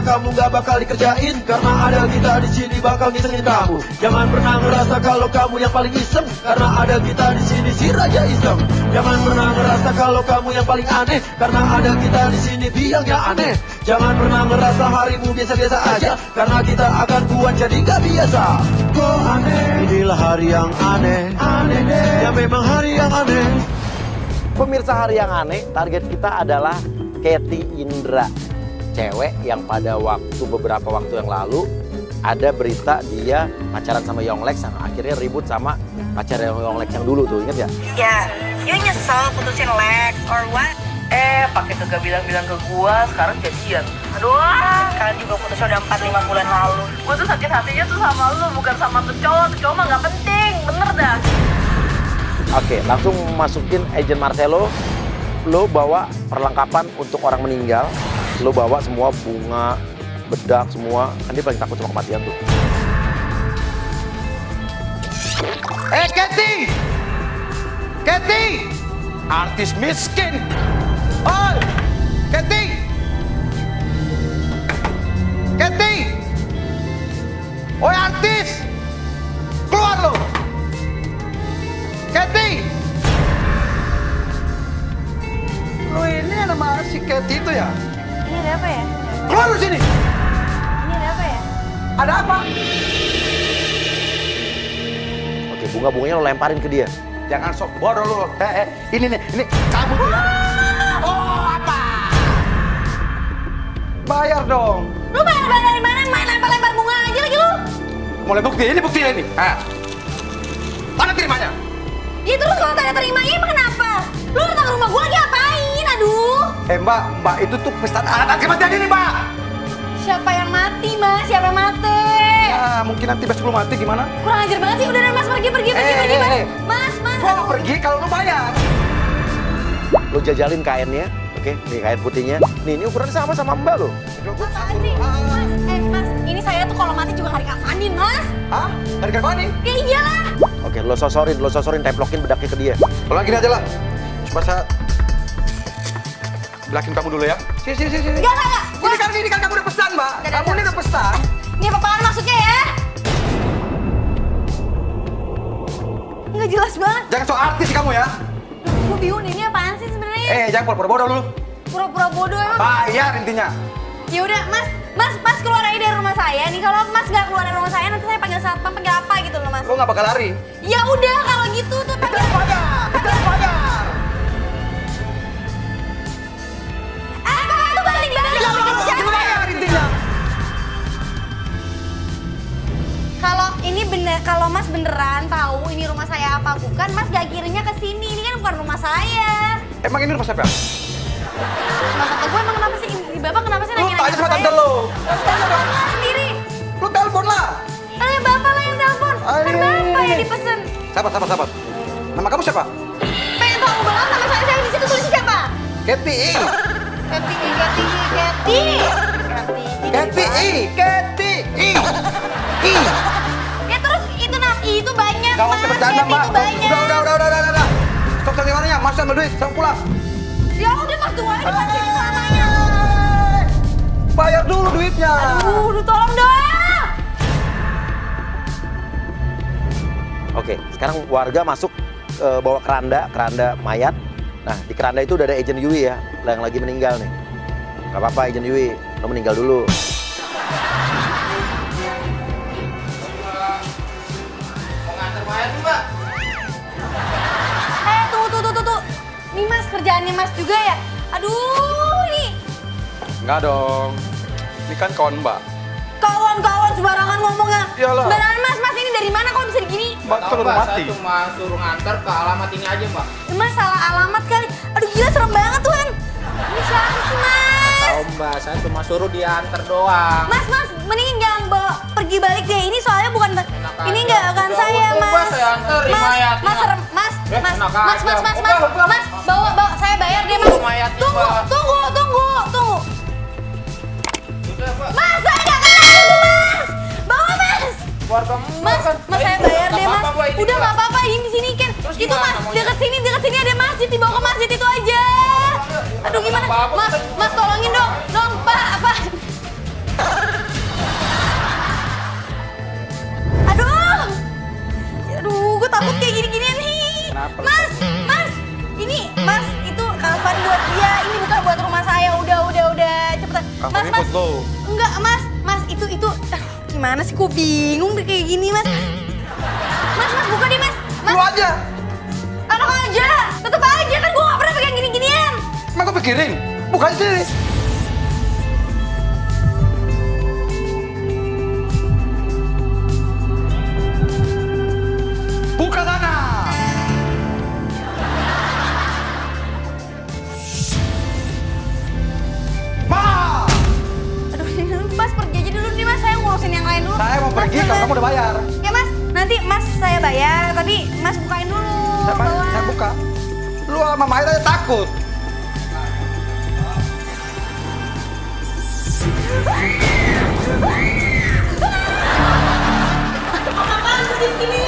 kamu gak bakal dikerjain, karena ada kita di sini bakal ngisengin kamu. Jangan pernah ngerasa kalau kamu yang paling iseng, karena ada kita di sini si Raja Iseng. Jangan pernah ngerasa kalau kamu yang paling aneh, karena ada kita di sini biang yang aneh. Jangan pernah ngerasa harimu biasa-biasa aja, karena kita akan buat jadi gak biasa. Kok aneh? Inilah hari yang aneh, aneh deh. Ya memang hari yang aneh. Pemirsa hari yang aneh, target kita adalah Katy Indra. Cewek yang pada beberapa waktu yang lalu ada berita dia pacaran sama Yonglex, yang akhirnya ribut sama pacar Yonglex yang dulu tuh, inget ya? Ya, you nyesel putusin Lex or what? Pakai kagak bilang-bilang ke gua, sekarang jadian. Aduh, kalian juga putus udah 4-5 bulan lalu. Gua tuh sakit hatinya tuh sama lu, bukan sama tuh cowok mah gak penting, bener dah. Oke, langsung masukin agent Marcelo. Lo bawa perlengkapan untuk orang meninggal. Lo bawa semua bunga, bedak, semua. Kan dia paling takut sama kematian tuh. Katy! Katy! Artis miskin! Oh! Katy! Katy! Oi artis! Keluar lo! Katy! Lo ini nama si Katy itu ya? Ini ada apa ya? Keluar dari sini! Ini ada apa ya? Ada apa? Oke, bunga-bunganya lo lemparin ke dia. Jangan sok bodoh lo. Ini kamu tuh ya. Oh, apa? Bayar dong. Lu bayar dari mana? Main lempar-lempar bunga aja lagi lu. Mulai bukti ini. Mana terimanya? Ya terus kalau tanda terimanya emang kenapa? Lu datang ke rumah gua lagi apain? Aduh. Mbak itu tuh pesta anak kematian ini, Mbak. Siapa yang mati, Mas? Siapa yang mati? Ya, mungkin nanti pas sebelum mati gimana? Kurang ajar banget sih. Udah Mas, pergi, Mas. Mas. Gua mau pergi kalau lu bayar. Lo jajalin kainnya, oke? Nih kain putihnya. Nih, ini ukuran sama Mbak lo. Apaan sih? Mas, Mas. Ini saya tuh kalau mati juga hari kafanin, Mas. Hah? Dari kafanin? Ya iyalah. Oke, lo sosorin, templokin bedaknya ke dia. Kalau gini aja lah. Coba saya belakin kamu dulu ya. Sini. Enggak. Ini kan kamu udah pesan, Mbak. Kamu ini udah pesan. Ini apaan maksudnya ya? Nggak jelas banget. Jangan so artis kamu ya. Gue bingung ini apaan sih sebenarnya? Jangan pura-pura bodoh dulu. Pura-pura bodoh emang. Bayar intinya. Ya udah, Mas keluar aja dari rumah saya nih. Kalau Mas nggak keluar dari rumah saya, nanti saya panggil satpam, panggil apa gitu loh, Mas. Lo nggak bakal lari. Ya udah, kalau gitu tuh panggil. Bayar. Lu balik. Bayar intinya. Kalau Mas beneran tahu ini rumah saya apa bukan, Mas gak kirinya ke sini. Ini kan bukan rumah saya. Emang ini rumah siapa? Kata gue emang kenapa sih? Di Bapak kenapa sih Lu nanya-nanya tanya sama saya? tante lo. Telepon sendiri. Lu telepon lah. Bapak lah yang telepon. Kan Bapak yang dipesen. Sahabat. Nama kamu siapa? Pengen tahu banget nama saya di situ tulis siapa? Katy. Ya terus itu banyak, Gak Mas. usah bercanda, Katy Mbak. itu banyak. Udah. Stop sandiwara Mas ambil duit, sama pulang. Ya udah Mas, tunggu aja Mas, ini selamanya. Bayar dulu duitnya. Aduh, tolong dong. Oke, sekarang warga masuk bawa keranda mayat. Nah, di keranda itu udah ada agent Yui ya, yang lagi meninggal nih. Gak apa-apa agent Yui, lo meninggal dulu. Tunggu. Nih Mas, kerjaannya Mas juga ya? Aduh, ini. Enggak dong. Ini kan kawan Mbak. Kawan sembarangan ngomongnya. Iyalah. Sembarangan Mas ini dari mana kok bisa begini? Mbak kan udah mati. Saya cuma suruh nganter ke alamat ini aja, Mbak. Mas salah alamat kali. Aduh gila serem banget Tuhan. Ini siapa sih Mas? Tahu Mbak, saya cuma suruh diantar doang. Mas, mending jangan bawa pergi balik deh. Ini soalnya bukan ini aja. nggak akan Udah, saya, untung, Mas. Mbak, saya anter mayatnya. Mas, serem. Mas, enak Mas, aja. Mas, bawa, saya bayar deh, Mas. Mayatnya, Tunggu. Mbak. Udah, Mbak. Mas, saya nggak kenal itu, Mas. Bawa, Mas. Keluarga Mas, saya bayar deh, Mas. Ini, Udah Mbak. nggak apa-apa, ini sini kan. Terus Itu gimana Mas, maunya? dekat sini ada masjid, dibawa ke masjid itu aja. Aduh gimana? Apa-apa, Mas, tolongin dong, Pak, apa? enggak, Mas. Mas, itu gimana sih? Kok bingung deh kayak gini, Mas? Mas, buka deh, Mas. Lu aja. Enak aja. Tetep aja kan gue gak pernah pegang gini-ginian. Emang gue pikirin. Buka sendiri. Buka sana. Aduh, Mas pergi aja dulu nih, Mas. Saya ngurusin yang lain dulu. Saya mau pergi kalau kamu udah bayar. Ya, Mas. Nanti Mas saya bayar, tapi Mas bukain dulu. Saya buka. Lu sama Mahir aja takut. Apaan tuh di sini?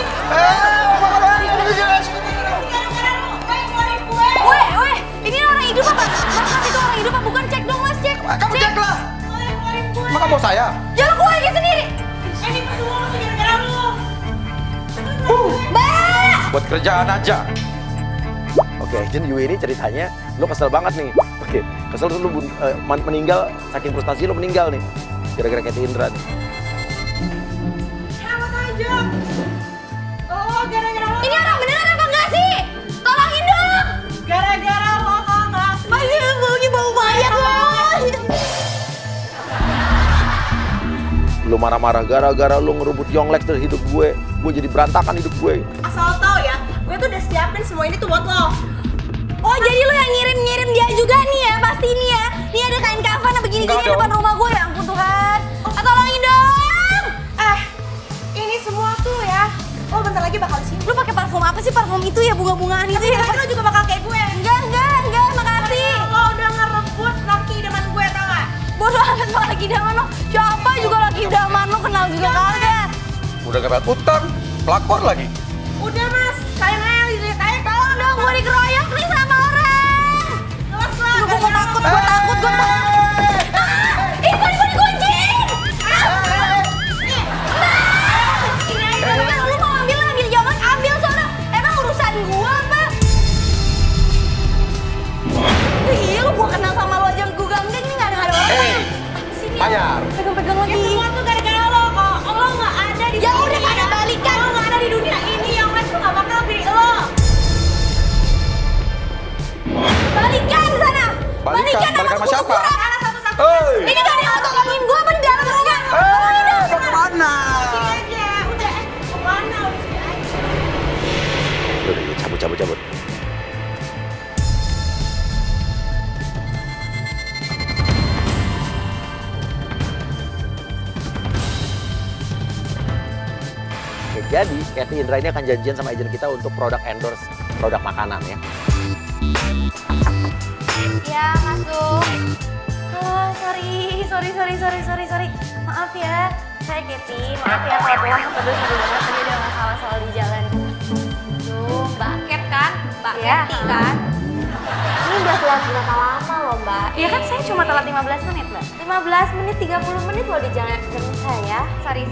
Weh, ini orang hidup apa? Mas, itu orang hidup apa? Bukan, cek dong, Mas, cek. Kamu cek lah. Emang kamu mau saya? Ya lu keluar aja sendiri. Ini semua gara-gara lu. Mbak! Buat kerjaan aja. Oke, Agent Yui ini ceritanya, lu kesel banget nih. Oke, kesel terus lu meninggal, saking frustasi lu meninggal nih. Gara-gara Katy Indra nih. Selamat aja. Oh, gara-gara lo. Ini orang beneran apa enggak sih? Tolongin dong. Gara-gara lo kok enggak sih? Baunya bau mayat lo. Lu marah-marah gara-gara lu ngerebut Yonglek dari hidup gue. Gue jadi berantakan hidup gue. Asal lo tau ya, gue tuh udah siapin semua ini tuh buat lo. Oh, jadi lo yang ngirim-ngirim dia juga nih ya, pasti ini ya. Nih ada kain kafan begini-gini di depan rumah gue. Ya ampun Tuhan. Tolongin dong. Ini semua tuh ya. Lo bentar lagi bakal sini. Lo pakai parfum apa sih? Parfum itu ya, bunga-bungaan itu ya. Lo juga bakal kayak gue. Enggak, makasih. Lo udah ngerebut laki idaman gue, tau gak? Bodoh amat sama laki idaman lo. Siapa juga laki idaman lo, kenal juga kagak. Udah gak bayar utang, pelakor lagi. Udah Mas, kalian aja lihat aja. Tolong dong, gue dikeroyok nih sama orang. Lepas lah. Gue takut. Ih, gue dikunci. Lu mau ambil jangan ambil sono. Emang urusan gue apa? Iya, lu gue kenal sama lo aja gue gangguin ini nggak ada orang. Sini. Bayar. Pegang lagi. Ya semua tuh gara-gara lo kok. Lo nggak ada di. Ya udah pada balikan. Lo nggak ada di dunia ini. Yang lain tuh nggak bakal pilih lo. Balikan sana. Balikan sama siapa? Ini gak ada yang tolongin gue apa di dalam rumah? Tolongin dong. Mau kemana? Sini aja. Udah, kemana? Udah sini aja. Udah, cabut. Oke, jadi Katy Indra ini akan janjian sama agent kita untuk produk endorse produk makanan ya. Ya, masuk. Halo, sorry. Maaf ya, saya Katy. Maaf ya kalau pulang kepedes banget. Tadi ada masalah soal di jalan. Tuh, Mbak Ket kan? Mbak Katy kan? Ini udah telat berapa lama loh Mbak? Iya kan saya cuma telat 15 menit, Mbak. 15 menit, 30 menit loh di jalan ketemu saya. Sorry.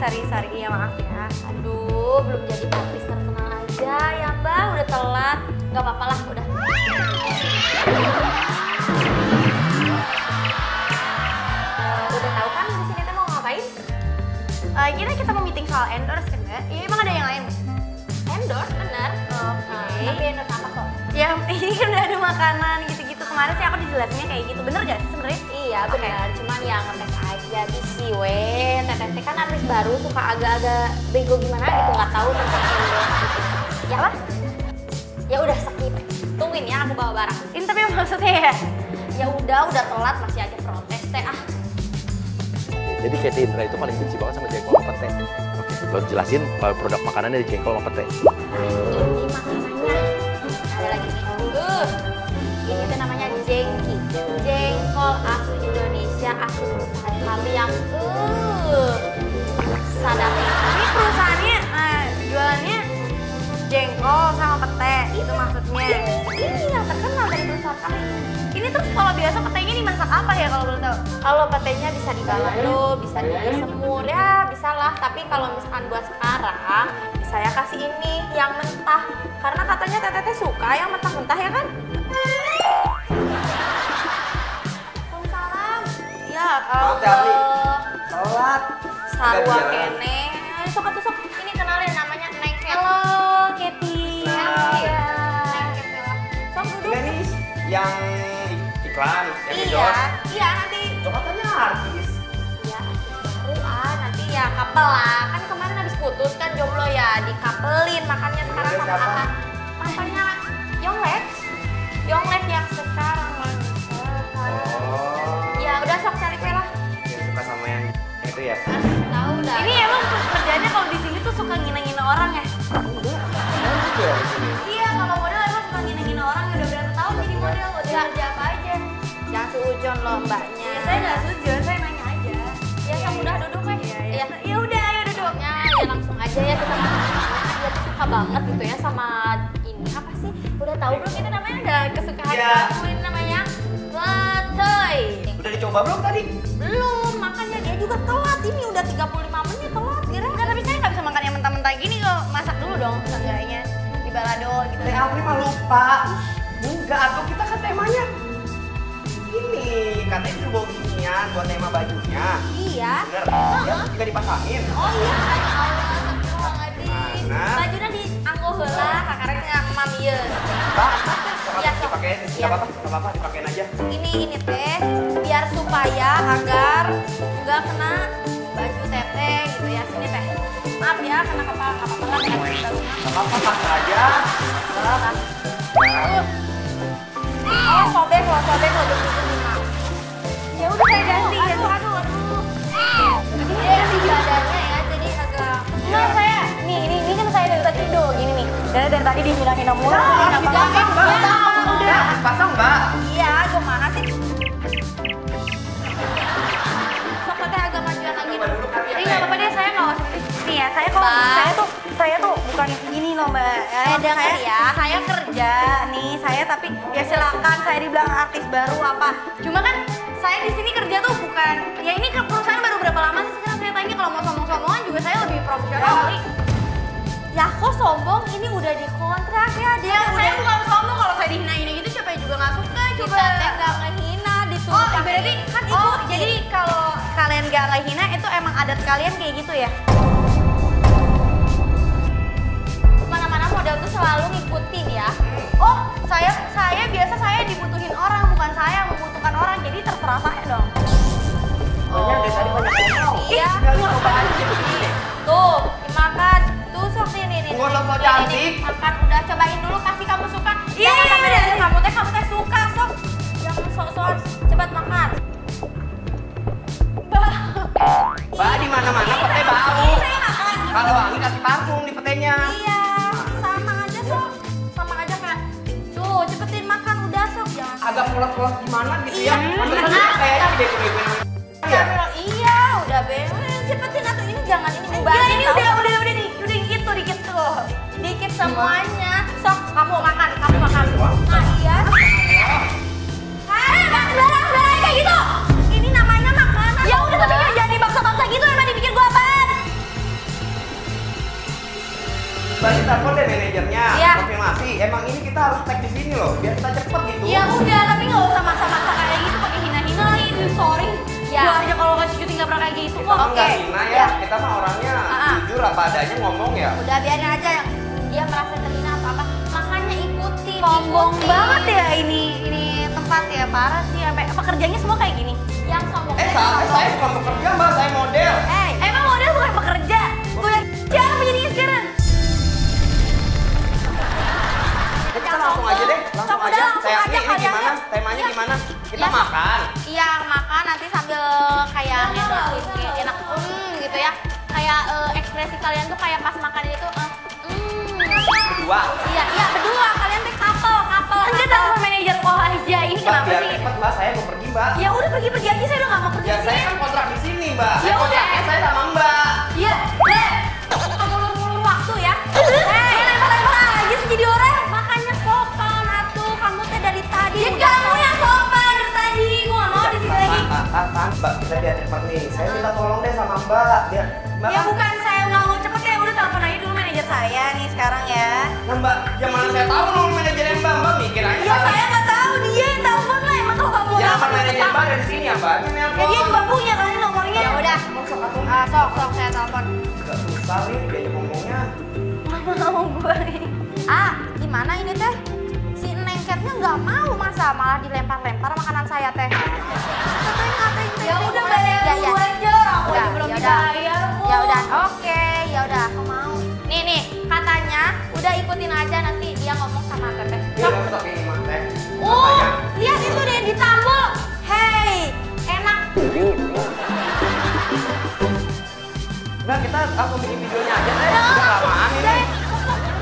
Iya, maaf ya. Aduh, belum jadi artis terkenal aja ya Mbak, udah telat. Gak apa-apa lah, udah. Udah tahu kan di sini teh mau ngapain? Kita mau meeting soal endorse kan, Mbak? Iya, emang ada yang lain? Endorse, bener. Oke. Tapi endorse apa kok? Ya, ini kan udah ada makanan gitu-gitu. Kemarin sih aku dijelasinnya kayak gitu. Bener gak sih sebenarnya? Iya benar, cuman ya ngetes aja bisi weh. Teteh kan artis baru suka agak-agak bego gimana gitu, nggak tahu tentang endorse gitu. Ya apa? Ya udah skip. Tungguin ya aku bawa barang. Ini tapi maksudnya ya? Ya udah telat masih aja protes teh ah. Jadi Katy Indra itu paling benci banget sama jengkol sama pete. Oke, lo jelasin produk makanannya di jengkol sama pete. Ini makanannya. Ada lagi nih. Ini tuh namanya jengki. Jengkol asli Indonesia, asli perusahaan kami yang sadap. Ini perusahaannya jualannya jengkol sama pete, itu maksudnya. Ini yang terkenal dari perusahaan kami. Ini terus kalau biasa petenya dimasak apa ya kalau boleh tahu? Kalau petenya bisa dibalado, bisa disemur, ya bisa lah. Tapi kalau misalkan buat sekarang, saya kasih ini yang mentah. Karena katanya teteh suka yang mentah-mentah ya kan? Waalaikumsalam. Ya Maaf, Darli. gua dia. kene. Sok atuh sok. Ini kenalin namanya Neng Cat. Halo, Kety. Iya. Neng Cat ya. Sok duduk. Ini nih yang iklan, yang Iya, endorse. iya nanti. Lo katanya artis. Ya, baru nanti ya couple lah. Kan kemarin habis putus kan jomblo ya, dikapelin makanya sekarang Dia sama siapa? Aha. Papanya Yonglex. Yonglex yang sekarang lagi sekarang. Oh. Ya udah sok cari kue lah. Yang suka sama yang itu ya. Tahu dah. Ini emang kerjanya kalau di sini tuh suka ngina-ngina orang ya? Iya di sini. Iya, kalau model emang suka ngina-ngina orang ya udah berapa tahun jadi model, udah kerja apa aja? Jangan seujon loh mbaknya. Ya saya nggak sujud, saya nanya aja. Ya kamu udah duduk weh. Iya. Ya udah, ayo duduk. Ya langsung aja ya kita dia tuh suka banget gitu ya sama ini apa sih? Udah tahu belum itu namanya ada kesukaan Iya. kamu ini namanya Latoy. Udah dicoba belum tadi? Belum, makanya dia juga telat ini udah 35 menit telat kira. Enggak, tapi saya nggak bisa makan yang mentah-mentah gini kok. Masak dulu dong, seenggaknya di balado gitu. Teh Apri mah lupa. Enggak, atau kita kan temanya ini katanya itu bawa ginian buat tema bajunya. Iya. Bener? Ya, juga dipasangin. Oh iya, ya Allah, astagfirullahaladzim. Mana? Bajunya di anggo heula, kakarek sama mamieun. Pak, Iya, sok. dipakein, Iya. nggak apa-apa, dipakein aja. Ini teh biar supaya agar nggak kena baju teteh gitu ya. Sini teh. Maaf ya, kena apa-apa kan ya kita rumah. Nggak apa-apa, pakai aja. Oh, sobek loh gitu nih. Ya udah saya ganti ya. Aduh. Jadi dia si badannya ya, jadi agak. Nah, saya ini kan saya dari tadi tuh gini nih. Dari tadi dihina-hina mulu. Nah, Kenapa? Udah, pasang mbak. Iya, gimana sih? Sok teh agak majuan lagi. Coba dulu kali ya. Ini nggak apa-apa deh, saya nggak usah nih ya. Saya tuh bukan gini loh mbak. Dengar ya. Saya kerja nih, saya tapi ya silakan saya dibilang artis baru apa. Cuma kan saya di sini kerja tuh bukan ya ini ke perusahaan baru berapa lama sih sekarang saya tanya kalau mau sombong-sombongan juga saya lebih profesional kali. Ya kok sombong ini udah dikontrak ya dia Ya, udah. saya bukan sombong kalau saya dihina-hina gitu siapa yang juga nggak suka coba. Kita teh nggak ngehina disuruh Oh, pakai. berarti kan itu jadi kalau kalian gak ngehina itu emang adat kalian kayak gitu ya? Mana-mana model tuh selalu ngikutin ya. Oh, saya biasa saya dibutuhin orang, bukan saya yang membutuhkan orang. Jadi terserah saya dong. Banyak dari tadi banyak ngomong. Iya. Tinggal coba aja begini. Tuh, dimakan. Tuh sok nih. Gua sok-sok Nih, cantik. Makan udah cobain dulu kasih kamu suka. Iya, Jangan iya, sampai iya. dari kamu teh suka sok. Jangan sok-sokan. Cepat makan. Mbak di mana-mana pete bau. Ini saya makan. Kalau wangi kasih parfum di petenya. Iya, sama aja sok. Sama aja kayak. Tuh, cepetin makan udah sok. Jangan. Agak polos-polos gimana gitu Iya. ya. Padahal kan kayak bego-bego. Ya. Iya, udah beres. Cepetin atau ini jangan ini Enggak, mubazir, ini tahu. udah dikit tuh. Dikit semuanya. Sok, kamu makan. Nah, iya. Barang kayak gitu. Ini namanya makanan. Ya udah tapi jangan dibaksa-baksa gitu emang dipikir gua apaan? Mbak telepon deh manajernya. Iya. Konfirmasi. Emang ini kita harus tag di sini loh, biar kita cepet gitu. Ya udah tapi nggak usah maksa-maksa kayak gitu pakai hina-hina lagi. Sorry. Ya. Gua aja kalau kasih syuting nggak pernah kayak gitu Kita kok. mah nggak Oke. hina ya. Ya. Kita mah orangnya jujur apa adanya ngomong ya. Udah biarin aja. Dia merasa terhina atau apa. Makanya ikutin. Sombong ikutin. banget ya ini tempat ya parah sih sampai pekerjaannya semua kayak gini. Yang sombong. Saya bukan pekerja mbak, saya model. Emang model bukan pekerja? Gue liat siapa jadinya sekarang? Kita langsung aja deh, langsung Udah, aja. langsung Saya aja ini kalian. gimana? Temanya Iya. gimana? Kita Iya. makan. Iya makan nanti sambil kayak ngedoain kayak enak gitu ya. Kayak ekspresi kalian tuh kayak pas makan itu Berdua. Iya berdua kalian tuh couple. Enggak tahu manajer kok aja ini Mbak, kenapa biar sih? cepet mbak, saya mau pergi mbak. Ya udah pergi-pergi aja saya udah nggak mau kerja Ya di saya sini. kan kontrak di sini mbak. Ya Saya kontraknya udah. saya sama mbak. Iya, Kamu ulur-ulur waktu ya. lempar-lempar aja sih jadi orang. Makanya sopan atuh kamu teh dari tadi. Ya kamu yang sopan dari tadi, gue nggak mau di sini lagi. Mbak, kita biar cepet nih. Saya minta tolong deh sama mbak. Biar mbak. Ya bukan saya nggak mau cepet ya, udah telepon aja dulu manajer saya nih sekarang ya. Nah mbak, yang mana saya tahu nomor manajernya mbak. Mbak mikir aja. Ya saya nggak tahu dia yang telepon lah, emang kalau kamu Ya telepon manajer mbak ada di sini ya mbak. Ini ya dia juga punya kali nomornya. Ya udah. Sok atuh. Sok saya telepon. Gak susah nih diajak ngomongnya. Mau gue nih. Ah, gimana ini teh? Si Nengketnya nggak mau masa malah dilempar-lempar makanan saya teh. Ya udah bayar dulu aja, aku aja belum dibayar kok. Ya udah, oke, ya udah aku mau. Nih, katanya udah ikutin aja nanti dia ngomong sama Teteh. Iya, tetap ini mah teh. Lihat itu deh ditambul. Hey, enak. Udah kita langsung bikin videonya aja teh. Udah kelamaan ini.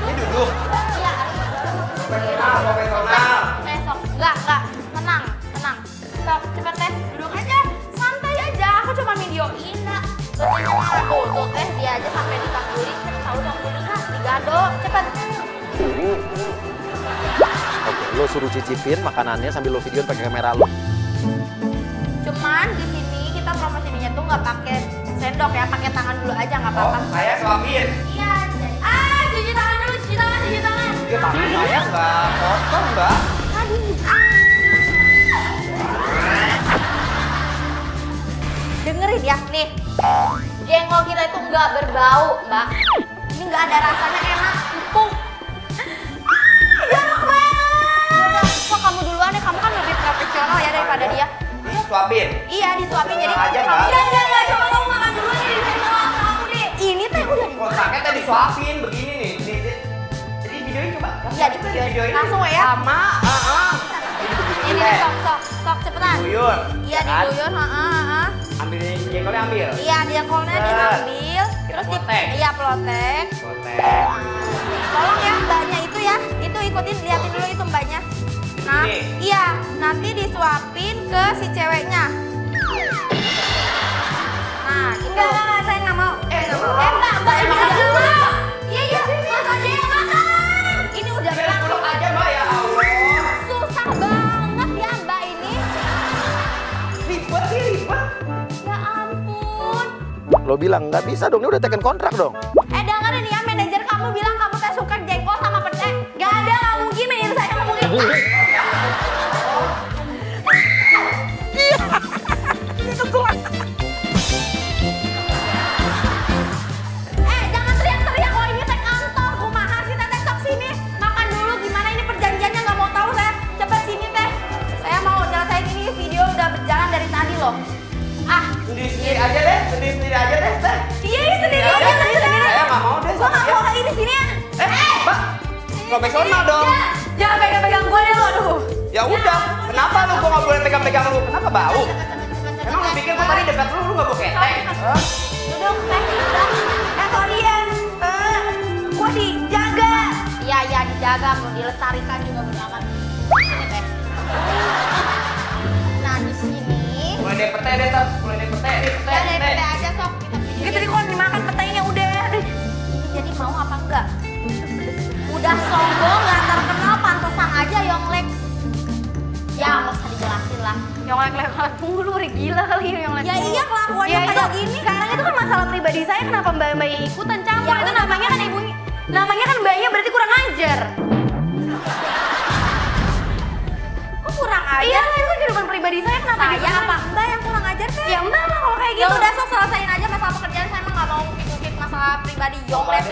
Ini duduk. Iya. Profesional. Sok. Enggak. Tenang. Sok, cepet teh. Duduk aja. Santai aja. Aku cuma videoin, Nak. Tuh teh dia aja sampai dikabulin. Tahu dong kuliah digado. Cepet. Oke, lo suruh cicipin makanannya sambil lo videoin pakai kamera lo. Cuman di sini kita promosinya tuh nggak pakai sendok ya, pakai tangan dulu aja nggak apa-apa. Saya suapin. Iya. Cuci tangan dulu, cuci tangan. Dia tangan saya nggak kotor Mbak. Dengerin ya, nih. Jengkol kita itu nggak berbau, Mbak. Ini nggak ada rasanya, enak, empuk. Jorok banget. Kok kamu duluan nih, kamu kan lebih profesional ya daripada dia. Suapin. Iya, disuapin jadi Aja, kamu. Mbak. Enggak, coba kamu makan dulu nih di sendok kamu nih. Ini teh udah Kotaknya teh disuapin begini nih. Jadi videoin coba. Iya, di videoin. Langsung ya. Sama. Ini sok cepetan. Diguyur. Iya, diguyur, heeh. Ambil jengkolnya ambil. Iya, jengkolnya diambil, terus plotek. iya plotek. Tolong ya mbaknya itu ya, itu ikutin liatin dulu itu mbaknya. Nah, Ini. iya, nanti disuapin ke si ceweknya. Nah, gitu. Enggak, saya nggak mau. Mbak yang makan dulu. Iya, mas aja yang makan. Ini udah berlangsung. Aja Mbak ya Allah. Susah banget ya mbak ini. Ribet. Ya ampun. Lo bilang nggak bisa dong, ini udah teken kontrak dong. Dengerin ya, manajer kamu bilang kamu teh suka jengkol sama pete. Gak ada, gak mungkin manajer saya ngomongin. Jangan teriak-teriak, kalau ini teh kantor. Kumaha sih teteh, sok sini. Makan dulu, gimana ini perjanjiannya nggak mau tahu saya. Cepet sini teh. Saya mau nyelesain ini, video udah berjalan dari tadi loh. Sendiri aja deh teh. Iya, sendiri aja, sendiri. Saya nggak mau deh. Gua nggak mau kayak ini sini ya. Mbak, profesional dong. Jangan pegang-pegang gue deh lo, aduh. Ya udah, kenapa lu gua nggak boleh pegang-pegang lu? Kenapa bau? Emang lu pikir gua tadi dekat lu nggak bau ketek? Duduk, teh, udah. Kalian, gua dijaga. Iya, dijaga, mau dilestarikan juga benar. Sini teh. Nah, di sini. Mulai deh pete deh, mulai deh pete. Ya, dari pete aja sok. Gitu nih, kalau dimakan petenya udah. Ini jadi mau apa enggak? Udah sombong, gak terkenal, pantesan aja Yonglek. Ya, nggak usah dijelasin lah. Yonglek mulu, gila kali Yonglek. Ya iya, kelakuannya kayak gini. Sekarang itu kan masalah pribadi saya, kenapa mbak-mbaknya ikutan campur? Ya, itu namanya kan ibunya, namanya kan mbaknya berarti kurang ajar. Kok kurang ajar? Iya lah, itu kan kehidupan pribadi saya, kenapa Saya gitu? apa? Mbak yang kurang ajar teh? Ya mbak lah kalau kayak Ya gitu. udah, sok selesain aja masalah pekerjaan. Saya emang nggak mau ngikut masalah pribadi. Yonglek.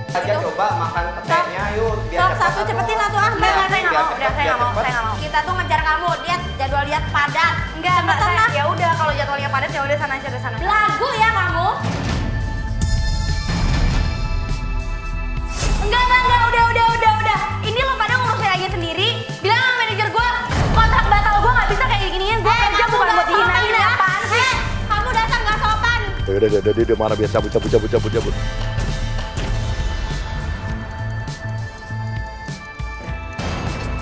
Aja coba makan petenya yuk. Sok, satu cepetin atuh ah. Mbak, saya nggak mau. Udah, saya nggak mau. Kita tuh ngejar kamu, lihat jadwal lihat padat. Enggak, mbak, Cepetan lah. ya udah kalau jadwalnya padat ya udah sana aja ke sana. Lagu ya kamu? Enggak, udah. Ini lo pada ngurusin aja sendiri. Bilang sama manajer gue, kontrak batal gue nggak bisa kayak giniin. Gue kerja kamu bukan nggak buat dihinain sopan, ya. Apaan sih? Kamu dasar nggak sopan. Udah, mana biar cabut.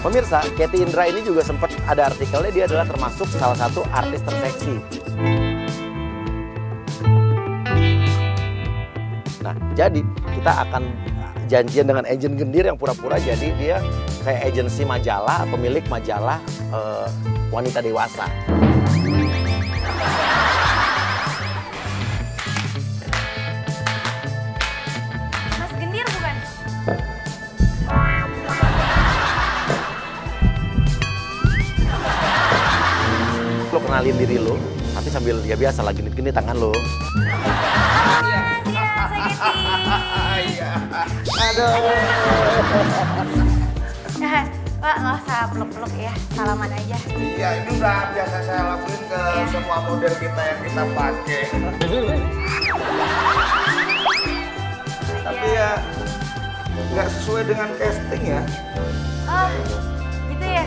Pemirsa, Katy Indra ini juga sempat ada artikelnya, dia adalah termasuk salah satu artis terseksi. Nah, jadi kita akan janjian dengan agen gendir yang pura-pura jadi dia kayak agensi majalah, pemilik majalah wanita dewasa. Mas Gendir bukan? Lo kenalin diri lo, tapi sambil ya biasa lagi genit-genit tangan lo. Iya. Iya. Aduh. Pak, nggak usah peluk-peluk ya, salaman aja. Iya, ini udah biasa saya lakuin ke semua model kita yang kita pakai. Tapi ya nggak sesuai dengan casting ya. Oh, gitu ya?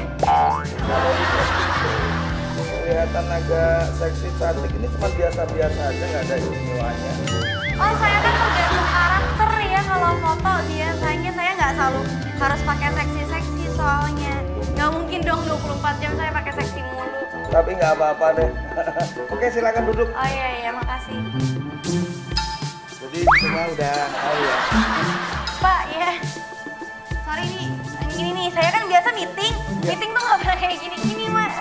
Kelihatan agak seksi cantik, ini cuma biasa-biasa aja, nggak ada istimewanya. Oh, saya kan tergantung karakter ya kalau foto biasanya saya nggak selalu harus pakai seksi-seksi soalnya. Nggak mungkin dong 24 jam saya pakai seksi mulu. Tapi nggak apa-apa deh. Oke, silakan duduk. Oh iya, makasih. Jadi semua udah tahu ya. Pak, ya. Sorry nih, ini nih, saya kan biasa meeting. Meeting tuh nggak pernah kayak gini-gini, Mas.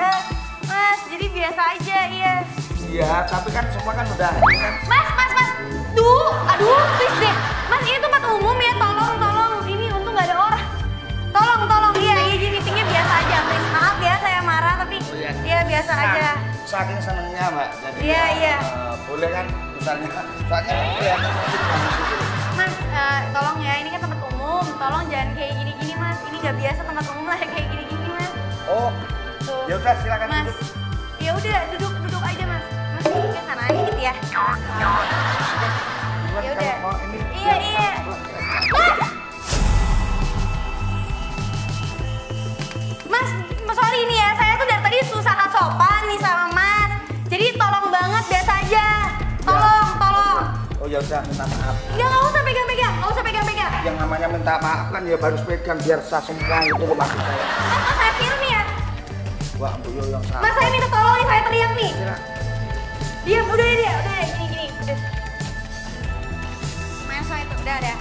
Mas, jadi biasa aja, iya. Iya, tapi kan semua kan udah. Mas. Aduh, please deh. Mas, ini tempat umum ya, tolong. Ini untung nggak ada orang. Tolong, iya, jadi meetingnya biasa aja, please. Maaf ya, saya marah, tapi ya biasa aja. Saking senengnya, Mbak. Jadi Iya. Boleh kan, misalnya, soalnya kelihatan Mas, tolong ya, ini kan tempat umum. Tolong jangan kayak gini-gini, Mas. Ini nggak biasa tempat umum lah kayak gini-gini, Mas. Oh, Tuh. ya udah silakan Mas, duduk. ya udah duduk aja, Mas. Mas duduknya sana dikit ya. Ya udah. Kalau mau ini. Iya. Mas, sorry nih ya, saya tuh dari tadi susah sopan nih sama Mas. Jadi tolong banget, biasa aja. Tolong. Oh ya udah, minta maaf. Nggak usah pegang-pegang, Yang namanya minta maaf kan ya harus pegang biar sah semua itu maksud saya. Mas, saya tiru nih ya. Wah, Bu Yo yang salah. Mas, saya minta tolong nih, saya teriak nih. Diam, udah gini. Udah. Main soal itu, udah.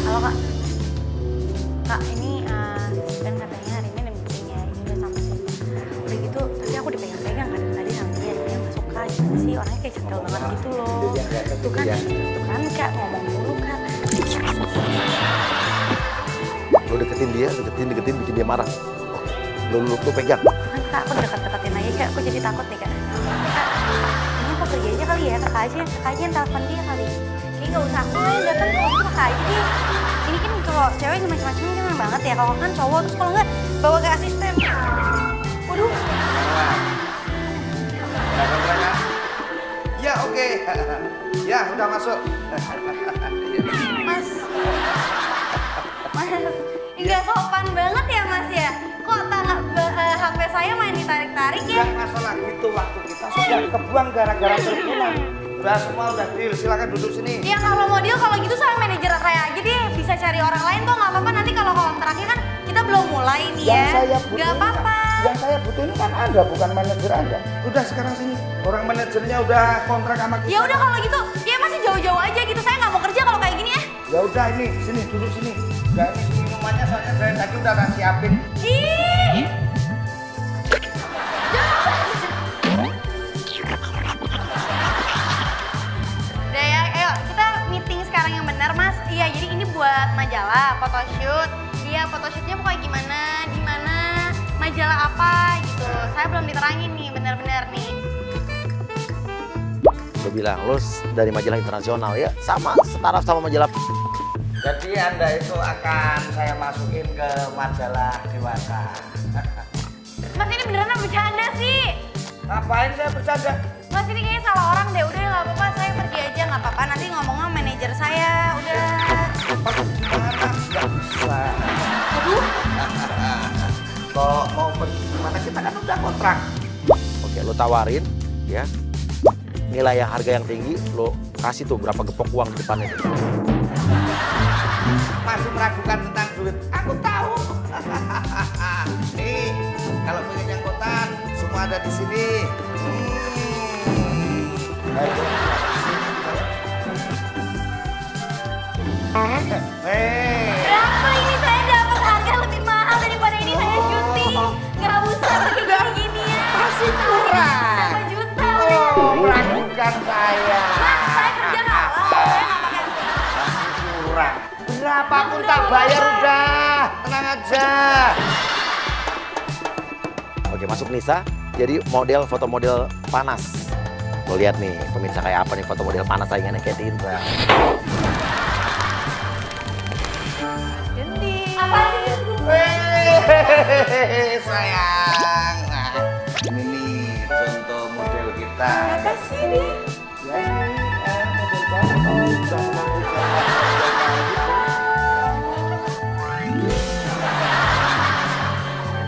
Halo, Kak. Kak, ini kan katanya hari ini ada meetingnya, ini udah sampai sini. Udah gitu, tadi aku dipegang-pegang kan tadi sama dia masuk Kak, gimana sih orangnya kayak centil banget gitu loh. Tuh kan Kak, ngomong dulu Kak. Lo deketin dia, deketin bikin dia marah. Lu pegang. Kan Kak, aku deket-deketin aja Kak, aku jadi takut nih Kak. Kak, ini aku pergi aja kali ya, kakak aja yang telepon dia kali. Kayaknya nggak usah aku yang datang, kalau gitu kakak aja deh. Ini kan kalau cewek macam-macam ini kan banget ya, kalau kan cowok terus kalau nggak bawa ke asisten. Waduh. Ya oke. Ya udah masuk. Mas, nggak sopan banget ya Mas ya? Kok HP saya main ditarik-tarik ya? Enggak masalah gitu, waktu kita sudah kebuang gara-gara teleponan. Udah semua udah deal, silakan duduk sini. Ya kalau mau deal kalau gitu sama manajer saya aja deh, bisa cari orang lain kok nggak apa-apa. Nanti kalau kontraknya kan kita belum mulai nih ya. Nggak apa-apa. Yang saya butuh ini kan Anda, bukan manajer Anda. Udah sekarang sini, orang manajernya udah kontrak sama kita. Ya udah kalau gitu, ya masih jauh-jauh aja gitu. Saya nggak mau kerja kalau kayak gini ya. Ya udah ini, sini duduk sini. Udah ini minumannya soalnya dari tadi udah tak siapin. Ih. Udah ya, ayo kita meeting sekarang yang benar Mas. Iya, jadi ini buat majalah, photoshoot. Iya, photoshootnya pokoknya gimana, di mana, majalah apa gitu. Saya belum diterangin nih, benar-benar nih. Lo bilang, lo dari majalah internasional ya, sama setara sama majalah. Jadi Anda itu akan saya masukin ke majalah dewasa. Mas ini beneran apa bercanda sih? Ngapain saya bercanda? Mas ini kayaknya salah orang deh, udah nggak apa-apa, saya pergi aja nggak apa-apa. Nanti ngomongnya sama manajer saya, udah. Gimana? Nggak bisa. Aduh. Kok mau pergi gimana? Kita kan udah kontrak. Oke, lo tawarin ya. Nilai yang harga yang tinggi, lo kasih tuh berapa gepok uang di depannya tuh. Masih meragukan tentang duit. Aku tahu. Nih, kalau pengen jangkotan, semua ada di sini. Berapa ini saya dapat harga lebih mahal daripada ini saya syuting. Nggak usah pakai gini-gini ya. Masih kurang. 5 juta. Oh, meragukan saya. Mas, saya kerja halal, saya nggak pakai. Masih kurang. Berapapun tak bayar udah. Tenang aja. Oke, masuk Nisa. Jadi model, foto model panas. Lo Lo lihat nih, pemirsa kayak apa nih foto model panas saingannya Katy Indra. Apa sih? Sayang. Nah, ini nih contoh model kita. Apa sih dia? Ya ini model baru kalau udah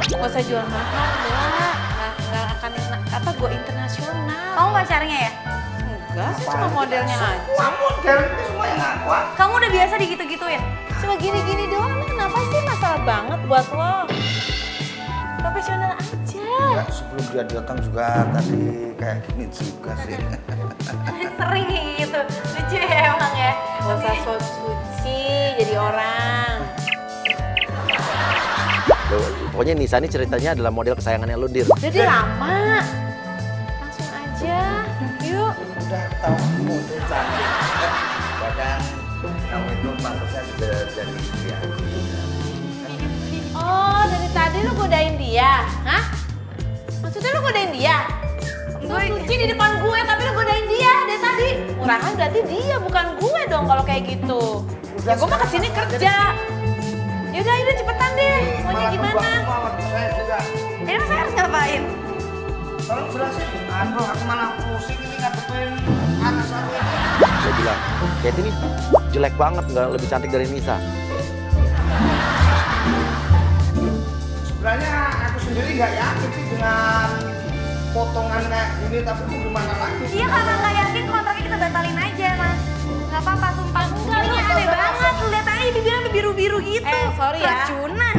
Gak usah jual mahal, nggak akan apa go internasional. Kamu pacarnya ya? Enggak sih, cuma modelnya aja. Semua model ini semua yang aku. Kamu udah biasa digitu-gituin? Cuma gini-gini doang, ini kenapa sih masalah banget buat lo? Profesional aja. Ya, sebelum dia datang juga tadi kayak gini juga sih. Sering kayak gitu. Lucu ya emang ya. Gak usah so suci jadi orang. Pokoknya Nisa ini ceritanya adalah model kesayangannya lo, Dir. Jadi lama. Langsung aja. Yuk. Udah tahu kamu tuh cantik. Kadang kamu itu pantasnya sudah jadi istri aku. Oh, dari tadi lu godain dia? Hah? Maksudnya lu godain dia? So suci di depan gue tapi lu godain dia dari tadi. Murahan berarti dia bukan gue dong kalau kayak gitu. Ya gue mah kesini kerja. Yaudah, cepetan deh. Maunya gimana? Saya juga. Ini saya harus ngapain? Tolong jelasin. Aduh, aku malah pusing ini ngadepin anak aku ini. Dia bilang, Katy ini jelek banget, nggak lebih cantik dari Nisa. Sebenarnya aku sendiri nggak yakin sih dengan potongan kayak gini, tapi mau gimana lagi? Iya, karena nggak yakin kontraknya kita batalin aja, Mas. Nggak apa-apa, sumpah. Enggak, Ini aneh banget. Lihat aja bibirnya biru-biru gitu. Sorry ya. Racunan.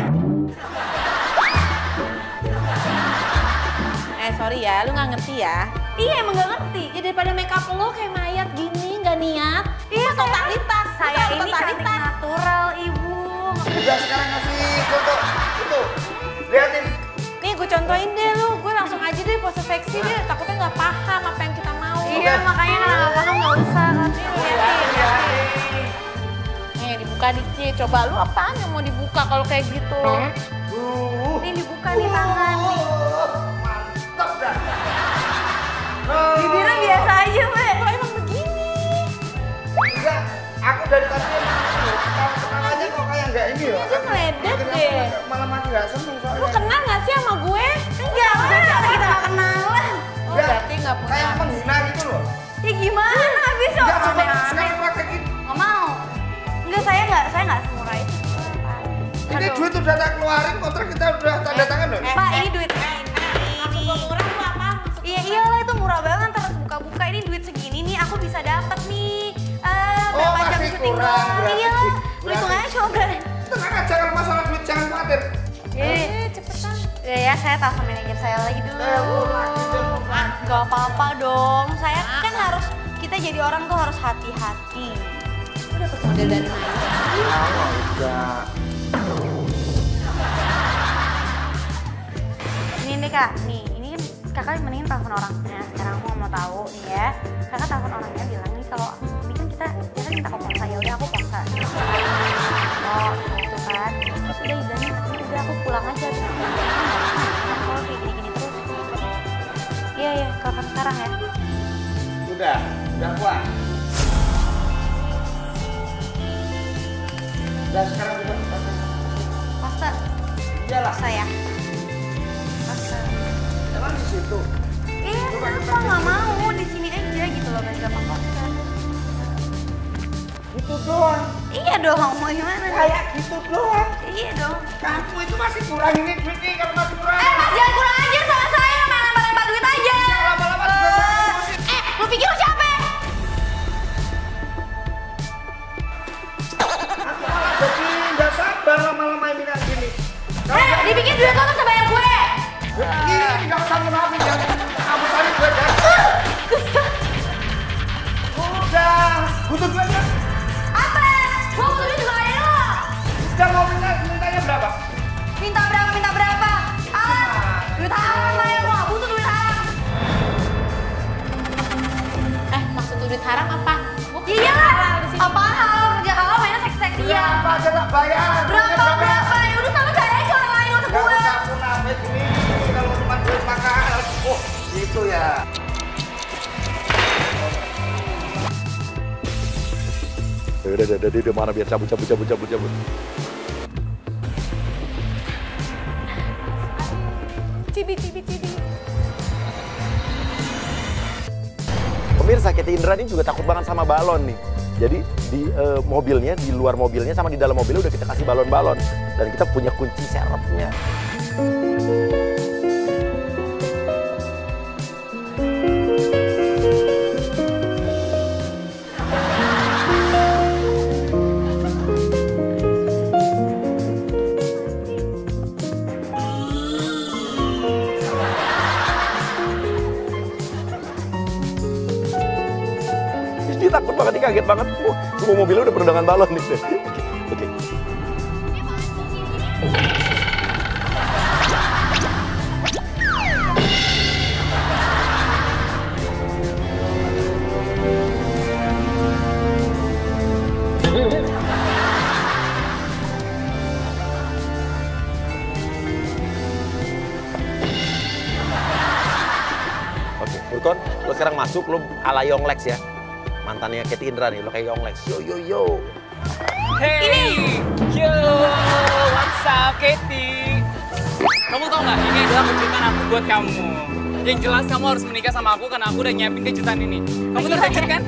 Sorry ya, lu nggak ngerti ya? Iya, emang nggak ngerti. Ya daripada makeup lu kayak mayat gini, nggak niat. Iya, totalitas. Saya ini cantik natural, Ibu. Udah sekarang kasih foto itu. Lihatin. Nih gue contohin deh lu, gue langsung aja deh pose seksi deh. Takutnya nggak paham apa yang kita mau. Iya, makanya kalau nggak paham nggak usah. Lihatin. Nih dibuka dikit, coba lu apaan yang mau dibuka kalau kayak gitu? Ini dibuka nih tangan. Mantap dah. Bibirnya biasa aja, Mbak. Kalau emang begini. Enggak, aku dari tadi tenang aja kok kayak nggak ini ya. Itu meledek deh. Malah makin nggak seneng soalnya. Lu kenal nggak sih sama gue? Enggak, berarti kita nggak kenalan. Oh, berarti nggak pernah. Kayak menghina gitu loh. Ya gimana? Bisa Enggak, coba aneh-aneh. sekarang praktekin. Nggak mau. Enggak, saya nggak semurah itu. Ini duit udah tak keluarin, kontrak kita udah tanda tangan loh. Pak, ini duitnya ini. Murah lu apa? Iya iyalah, itu murah banget. Terus buka-buka ini duit segini nih aku bisa dapat nih. Berapa jam masih syuting kurang, doang. berarti. Iya, Berarti. hitung aja coba. Tenang aja kalau masalah duit jangan khawatir. Cepetan. Ya, saya telepon manajer saya lagi dulu. Lagi. Gak apa-apa dong. Saya kan harus, kita jadi orang tuh harus hati-hati. Lu dapet model dari mana? Udah. Ini nih Kak, nih ini kan kakak mendingin telepon orangnya. Sekarang aku mau tahu nih ya. Kakak telepon orangnya bilang nih kalau ini kan kita minta ke pulsa, ya udah aku pulsa. Oh gitu kan. Terus udah izannya, udah aku pulang aja. Kalau kayak gini-gini terus. Iya telepon sekarang ya. Udah kuat. Udah sekarang juga. Pasta. Iyalah. Pasta ya. Pasta. Emang di situ. Iya, kenapa nggak mau di sini aja gitu loh, biar gampang pasta. Gitu doang. Iya dong, mau gimana? Kayak gitu doang. Iya dong. Kamu itu masih kurang ini duit nih kalau masih kurang. Mas jangan kurang aja sama saya, main lempar-lempar duit aja. Lama-lama juga saya emosi. Lu pikir lu siapa? Aku malah jadi nggak sabar lama-lama ini kayak gini. Dipikir duit lo tuh bayar gue. Ini nggak usah munafik ya. Kamu cari duit ya. Udah, butuh duitnya. Apa? Gue butuh duit juga ada lo. Udah mau mintanya berapa? Minta berapa? Duit haram lah ya, gue gak butuh duit haram. Maksud duit haram apa? Iya lah, apaan halal, kerja halal mainnya seks-seksian. Berapa aja tak bayar? Berapa? Ya udah sama cari aja orang lain, gak usah Gak gue. usah munafik ini. Kalau cuma duit makan. Oh, gitu ya. Udah mana biar cabut. Cibi. Pemirsa, Katy Indra ini juga takut banget sama balon nih. Jadi di mobilnya, di luar mobilnya sama di dalam mobilnya udah kita kasih balon-balon. Dan kita punya kunci serepnya. Dia takut banget, dia kaget banget. Semua mobilnya udah penuh dengan balon nih. Oke. Oke, Furkon, lo sekarang masuk, lo ala Yonglex ya. Mantannya Katy Indra nih, lo kayak Yonglex. Yo. Hey, yo, what's up, Katy? Kamu tau nggak, ini adalah kejutan aku buat kamu. Yang jelas kamu harus menikah sama aku karena aku udah nyiapin kejutan ini. Kamu terkejut kan?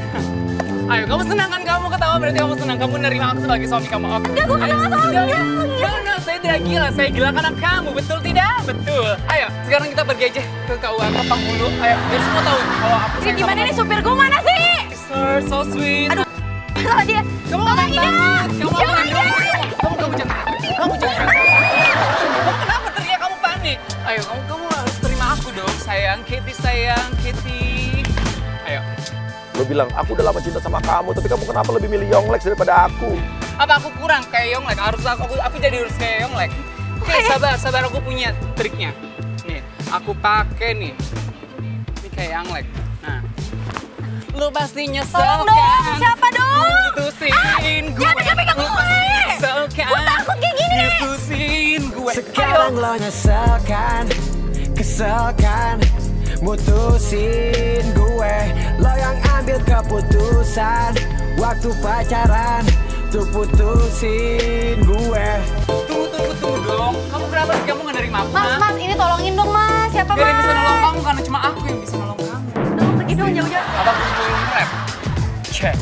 Ayo, kamu senang kan? Kamu ketawa berarti kamu senang. Kamu nerima aku sebagai suami kamu. Oke? Enggak, gue ketawa sama dia. Enggak, saya tidak gila. Saya gila karena kamu. Betul tidak? Betul. Ayo, sekarang kita pergi aja ke KUA Kepang Hulu. Ayo, biar semua tahu kalau aku sayang sama Gimana nih kamu. supir gue mana sih? Sir, so sweet. Aduh, salah dia. Kamu ngapain takut? Kamu jangan. Kamu kenapa teriak? Kamu panik. Ayo, kamu harus terima aku dong, sayang. Katy, sayang. Katy. Ayo. Lo bilang, aku udah lama cinta sama kamu, tapi kamu kenapa lebih milih Yonglex daripada aku? Apa aku kurang kayak Yonglex? Harus aku jadi harus kayak Yonglex. Oke, sabar, aku punya triknya. Nih, aku pakai nih. Ini kayak Yonglex. Nah. Lu pasti nyesel Tolong kan? dong, siapa dong? Putusin gue. Jangan pegang gue. Nyesel kan? Gue takut kayak gini. Putusin gue. Sekarang lo nyesel kan, kesel kan, mutusin gue. Lo yang ambil keputusan waktu pacaran, tuh putusin gue. Tunggu dong. Kamu kenapa sih kamu nggak nerima aku? Mas, ini tolongin dong mas. Siapa Biar yang bisa mas? nolong kamu karena cuma aku yang bisa nolong kamu. Tunggu, pergi dong jauh-jauh. Apa aku belum rap? Cek.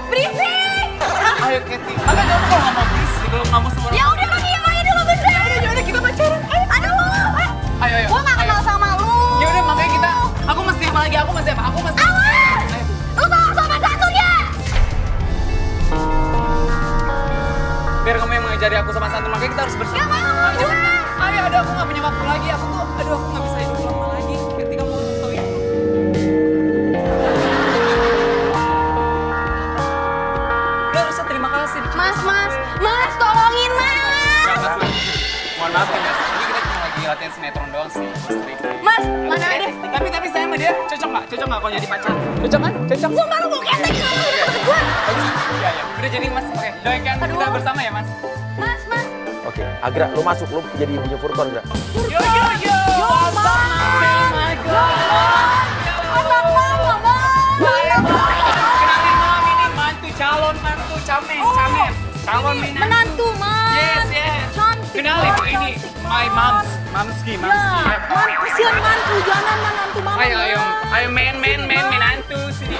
Berisik! Ayo Katy. Kamu kalau nggak mau berisik, kalau nggak mau semua. Ya udah kami yang lain dulu bentar. Yaudah kita pacaran. Aduh, Ayo. gue gak kenal sama lu. Ya udah makanya kita. Aku mesti apa lagi? Aku mesti apa? Awas! Lu tolong sobat santunnya! Biar kamu yang mengajari aku sama santun, makanya kita harus bersama. Gak mau gue! Ayo, aku gak punya waktu lagi. Aku gak bisa hidup lama lagi. Ketika kamu harus tahu itu. Udah, harusnya terima kasih. Mas, tolongin mas! Mohon maaf ya, Mas. Ini kita cuma lagi latihan sinetron doang sih. Mas, mana ada? Tapi saya sama dia cocok nggak kalau jadi pacar? Cocok kan? Cocok. Sumpah lu mau ketek kamu udah deket gue. Iya. Udah jadi Mas. Oke, doakan kita bersama ya Mas. Mas. Oke, Agra, lo masuk, lo jadi ibunya Furkon, Agra. Yo. What's up, my God. Anak mama, Bang. Kenalin Mam, ini mantu, calon mantu, camen. Calon Menantu, Mas. Yes. Cantik. Kenalin Bu, ini my mamski. Kasihan mantu, jangan menantu mama. Ayo menantu sini.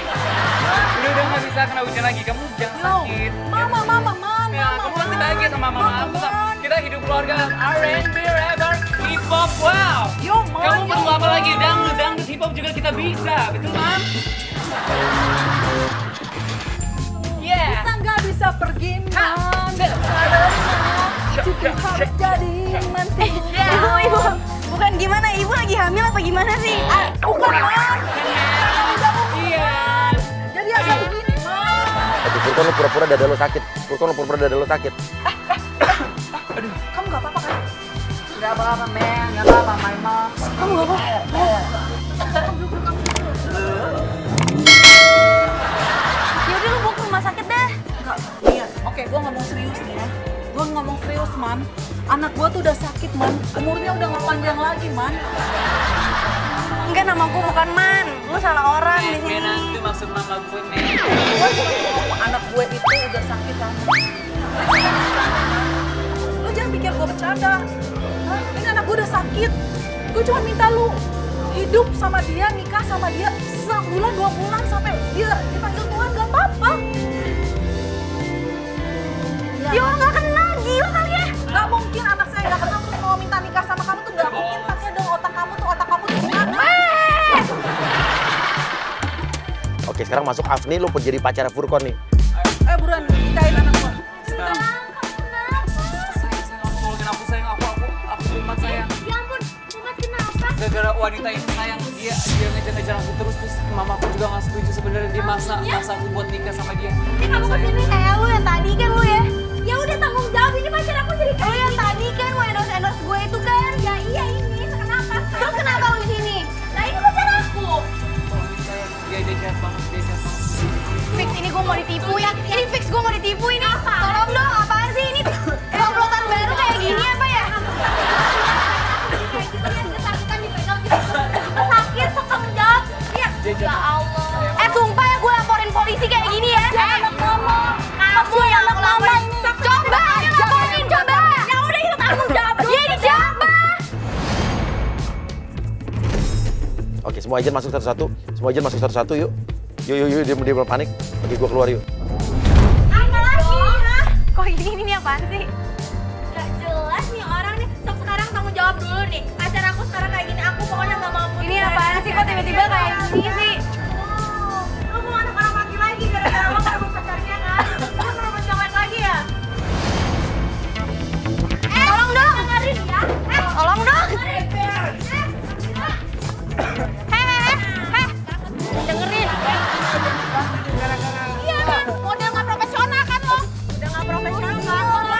Udah nggak bisa kena hujan lagi. Kamu jangan sakit. Mama. Ya, kamu pasti bahagia sama mama aku. Kita hidup keluarga R&B, rapper, hip hop. Wow. Kamu perlu apa lagi? Dangdut, hip hop juga kita bisa. Betul, Mam? Yeah. Kita nggak bisa pergi, Mam. Karena kita harus jadi mantu. Ibu. Bukan gimana, ibu lagi hamil apa gimana sih? Bukan, Mam. Iya. Jadi agak begini, Mam. Aduh, Furkon, lo pura-pura dada lo sakit. Aduh, kamu nggak apa-apa kan? Gak apa-apa, men. Gak apa-apa, my mom. Kamu nggak apa-apa? Ya udah lu bawa ke rumah sakit deh. Iya, oke, gue ngomong serius nih ya. Gue ngomong serius jelas, Man. Anak gua tuh udah sakit, Man. Umurnya udah nggak panjang lagi, Man. Enggak, nama gue bukan Man. Lu salah orang di sini. Men, itu maksud mama gue, Men. Anak gue itu udah sakit, Man. Lu jangan pikir gue bercanda. Hah? Ini anak gue udah sakit. Gue cuma minta lu hidup sama dia, nikah sama dia sebulan 2 bulan sampai dia dipanggil Tuhan, gak apa-apa. Ya orang gak kenal, gila kali ya. Gak mungkin anak saya gak kenal terus mau minta nikah sama kamu tuh gak mungkin. Pakai dong otak kamu tuh gimana? Oke, sekarang masuk Afni, lu jadi pacarnya Furkon nih. Buruan, nikahin anak gua. Sayang, aku Umat sayang. Ya ampun, Umat kenapa? Gara-gara wanita ini sayang, dia ngejar-ngejar aku terus mama aku juga nggak setuju sebenarnya dia maksa aku buat nikah sama dia. Kamu kesini kayak lu yang tadi kan lu ya. Ya udah tanggung jawab, ini pacar aku jadi kayak lu yang tadi kan mau endorse gue itu kan. Ya iya ini, kenapa? Terus kenapa lu di sini? Nah ini pacar aku. Dia jahat banget. Fix ini gue mau ditipu ya. Ini fix gue mau ditipu ini. Tolong dong, apaan sih ini? Komplotan baru kayak gini apa ya? Kayak gitu yang kesakitan dipegang gitu. Sakit, tanggung jawab. Ya Allah. Sumpah ya gue laporin polisi kayak gini ya. Jangan ngomong. Kamu yang laporin. Coba laporin, coba. Ya udah itu tanggung jawab dulu. Ya ini siapa? Oke, semua agen masuk satu-satu. Semua agen masuk satu-satu yuk. Yuk, dia mulai panik. Oke, gua keluar yuk. Apa lagi? Kok ini nih apaan sih? Gak jelas nih orang nih. Sekarang tanggung jawab dulu nih. Acara aku sekarang kayak gini, aku pokoknya gak mau. Ini apaan sih? Kok tiba-tiba kayak gini sih? Lu mau anak-anak laki lagi gara-gara lo gak mau pacarnya kan? Lu mau mencolek lagi ya? Tolong dong! Tolong dong! Dengerin. Iya kan, model nggak profesional kan lo? Udah nggak profesional kan? Anak gua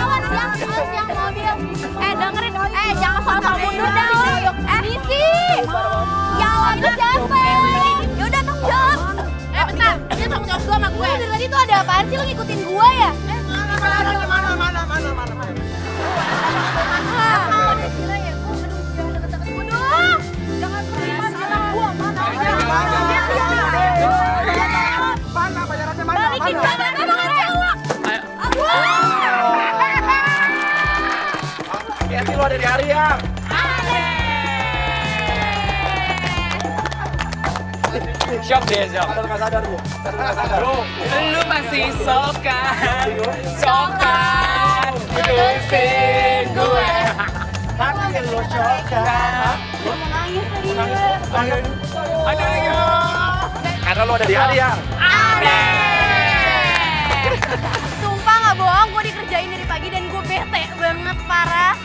awas yang mobil. Dengerin, jangan soal mundur dong. Misi. Jawab itu siapa? Ya udah tanggung jawab. Bentar, dia tanggung jawab gua sama gue. Dari tadi tuh ada apaan sih lo ngikutin gua ya? Mana? Gila ya, jangan deket-deket gua dong. Jangan terima anak gua, mana? Mana pacarannya mana? Balikin jangan cewek. Hati lu ada di Arya. Shock deh, shock. Nggak sadar lu. Lu masih sokan, putusin gue. Tapi lu sokan. Karena lu ada di Arya. Sumpah nggak bohong, gue dikerjain dari pagi dan gue bete banget parah.